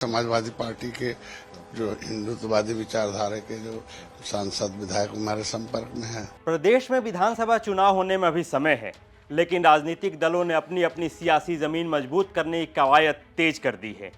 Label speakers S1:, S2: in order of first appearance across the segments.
S1: Samajwadi party के जो हिंदुत्ववादी विचारधारा के जो सांसद विधायक हमारे संपर्क में हैं।
S2: प्रदेश में विधानसभा चुनाव होने में अभी समय है, लेकिन राजनीतिक दलों ने अपनी अपनी सियासी जमीन मजबूत करने की कवायद तेज कर दी है।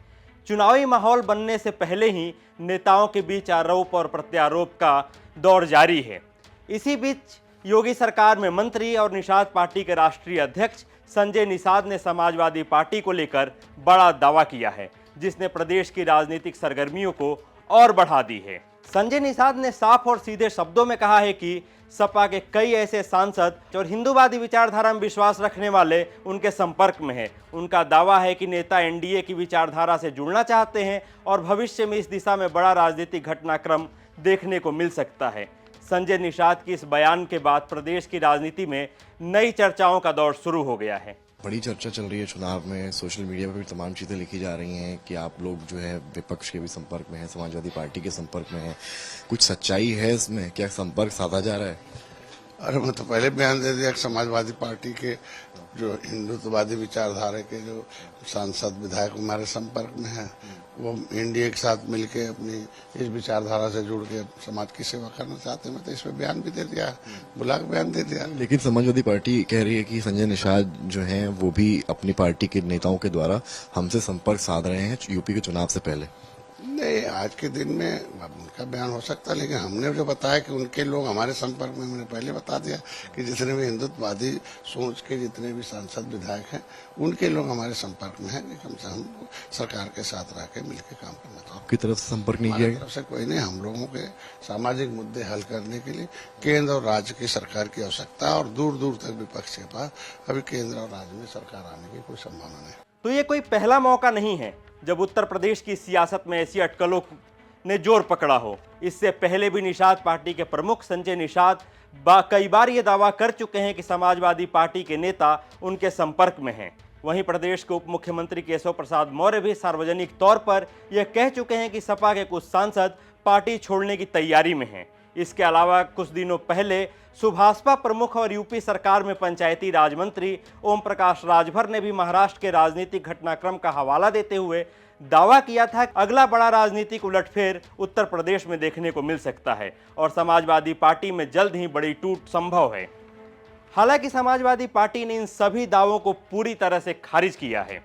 S2: चुनावी माहौल बनने से पहले ही नेताओं के बीच आरोप और प्रत्यारोप का दौर जारी है। इसी बीच योगी सरकार में मंत्री और निषाद पार्टी के राष्ट्रीय अध्यक्ष संजय निषाद ने समाजवादी पार्टी को लेकर बड़ा दावा किया है, जिसने प्रदेश की राजनीतिक सरगर्मियों को और बढ़ा दी है। संजय निषाद ने साफ और सीधे शब्दों में कहा है कि सपा के कई ऐसे सांसद और हिंदूवादी विचारधारा में विश्वास रखने वाले उनके संपर्क में हैं। उनका दावा है कि नेता एनडीए की विचारधारा से जुड़ना चाहते हैं और भविष्य में इस दिशा में बड़ा राजनीतिक घटनाक्रम देखने को मिल सकता है। संजय निषाद की इस बयान के बाद प्रदेश की राजनीति में नई चर्चाओं का दौर शुरू हो गया है।
S3: बड़ी चर्चा चल रही है चुनाव में, सोशल मीडिया पर भी तमाम चीजें लिखी जा रही हैं कि आप लोग जो है विपक्ष के भी संपर्क में हैं, समाजवादी पार्टी के संपर्क में हैं। कुछ सच्चाई है इसमें? क्या संपर्क साधा जा रहा है?
S1: अरे मैं तो पहले बयान दे दिया कि समाजवादी पार्टी के जो हिंदुत्ववादी विचारधारा के जो सांसद विधायक हमारे संपर्क में हैं, वो एनडीए के साथ मिलके अपनी इस विचारधारा से जुड़ के समाज की सेवा करना चाहते हैं। मैं तो इसमें बयान भी दे दिया, बुला के बयान दे दिया।
S3: लेकिन समाजवादी पार्टी कह रही है कि संजय निषाद जो हैं वो भी अपनी पार्टी के नेताओं के द्वारा हमसे संपर्क साध रहे हैं यूपी के चुनाव से पहले।
S1: नहीं, आज के दिन में उनका बयान हो सकता है, लेकिन हमने जो बताया कि उनके लोग हमारे संपर्क में, मैंने पहले बता दिया कि जितने भी हिंदुत्ववादी सोच के जितने भी सांसद विधायक हैं, उनके लोग हमारे संपर्क में हैं कि कम से हम सरकार के साथ रह के मिलकर काम करना चाहते हैं।
S3: आपकी तरफ से संपर्क नहीं किया?
S1: तरफ से कोई नहीं। हम लोगों के सामाजिक मुद्दे हल करने के लिए केंद्र और राज्य की सरकार की आवश्यकता है और दूर दूर तक विपक्ष के पास अभी केंद्र और राज्य में सरकार आने की कोई संभावना नहीं।
S2: तो ये कोई पहला मौका नहीं है जब उत्तर प्रदेश की सियासत में ऐसी अटकलों ने जोर पकड़ा हो। इससे पहले भी निषाद पार्टी के प्रमुख संजय निषाद कई बार ये दावा कर चुके हैं कि समाजवादी पार्टी के नेता उनके संपर्क में हैं। वहीं प्रदेश के उप मुख्यमंत्री केशव प्रसाद मौर्य भी सार्वजनिक तौर पर यह कह चुके हैं कि सपा के कुछ सांसद पार्टी छोड़ने की तैयारी में हैं। इसके अलावा कुछ दिनों पहले सुभाषपा प्रमुख और यूपी सरकार में पंचायती राज मंत्री ओम प्रकाश राजभर ने भी महाराष्ट्र के राजनीतिक घटनाक्रम का हवाला देते हुए दावा किया था कि अगला बड़ा राजनीतिक उलटफेर उत्तर प्रदेश में देखने को मिल सकता है और समाजवादी पार्टी में जल्द ही बड़ी टूट संभव है। हालांकि समाजवादी पार्टी ने इन सभी दावों को पूरी तरह से खारिज किया है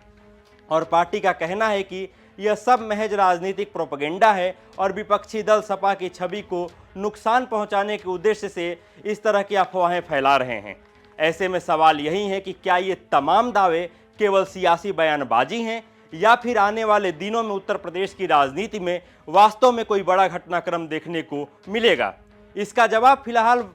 S2: और पार्टी का कहना है कि यह सब महज राजनीतिक प्रोपेगेंडा है और विपक्षी दल सपा की छवि को नुकसान पहुंचाने के उद्देश्य से इस तरह की अफवाहें फैला रहे हैं। ऐसे में सवाल यही है कि क्या ये तमाम दावे केवल सियासी बयानबाजी हैं या फिर आने वाले दिनों में उत्तर प्रदेश की राजनीति में वास्तव में कोई बड़ा घटनाक्रम देखने को मिलेगा? इसका जवाब फिलहाल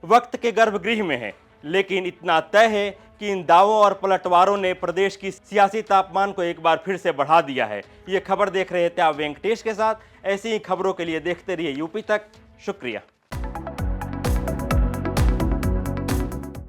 S2: वक्त के गर्भगृह में है, लेकिन इतना तय है कि इन दावों और पलटवारों ने प्रदेश की सियासी तापमान को एक बार फिर से बढ़ा दिया है। ये खबर देख रहे थे आप वेंकटेश के साथ। ऐसी ही खबरों के लिए देखते रहिए यूपी तक। शुक्रिया।